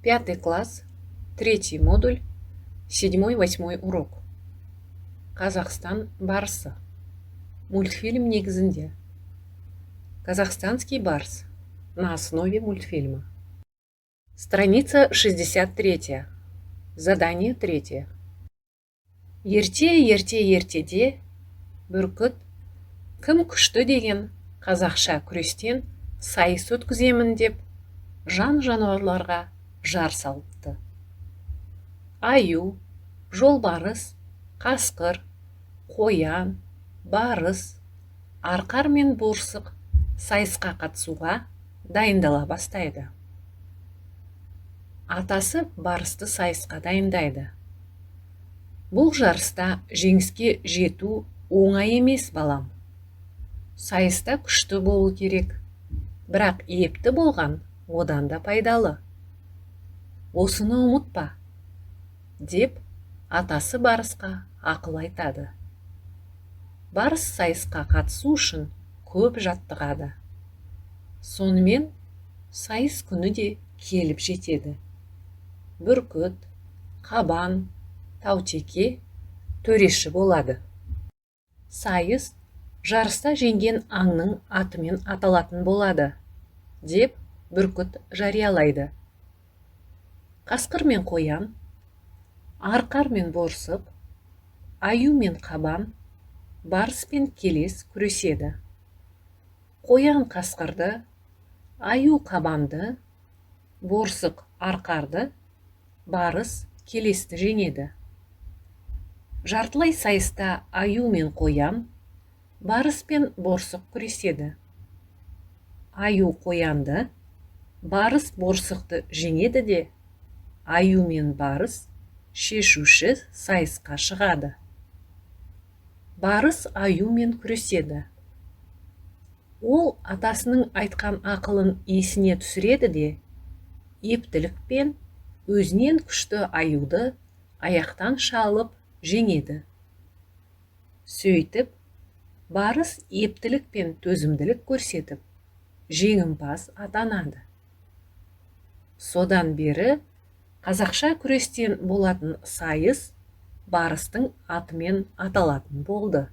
5 класс, 3 модуль, 7-8 урок. Казахстан барсы. Мультфильм негізінде. Казахстанский барс на основе мультфильма. Страница 63. Задание 3. Ертеде бүркіт кім күшті деген қазақша күрестен сайыс өткіземін деп жан-жануарларға жар салыпты. Аю, жолбарыс, қасқыр, қоян, барыс, арқар мен борсық сайысқа қатысуға дайындала бастайды. Атасы барысты сайысқа дайындайды. Бұл жарыста жеңіске жету оңай емес, балам. Сайыста күшті болу керек, бірақ епті болған одан да пайдалы. Осыны ұмытпа, деп атасы барысқа ақыл айтады. Барыс сайысқа қатысу үшін көп жаттығады. Сонымен сайыс күні де келіп жетеді. Бүркіт, қабан, таутеке төреші болады. Сайыс жарыста жеңген аңның атымен аталатын болады, деп бүркіт жариялайды. Қасқыр мен қоян, арқар мен борсық, аю мен қабан, барыс пен келес күреседі. Қоян қасқырды, аю қабанды, борсық арқарды, барыс келесті жеңеді. Жартылай сайыста аю мен қоян, барыс пен борсық күреседі. Аю қоянды, барыс борсықты жеңеді де, аю мен барыс шешуші сайысқа шығады. Барыс аюмен күреседі. Ол атасының айтқан ақылын есіне түсіреді де, ептілікпен өзінен күшті аюды аяқтан шалып жеңеді. Сөйтіп, барыс ептілік пен төзімділік көрсетіп, жеңімпаз атанады. Содан бері қазақша күрестен болатын сайыс барыстың атымен аталатын болды.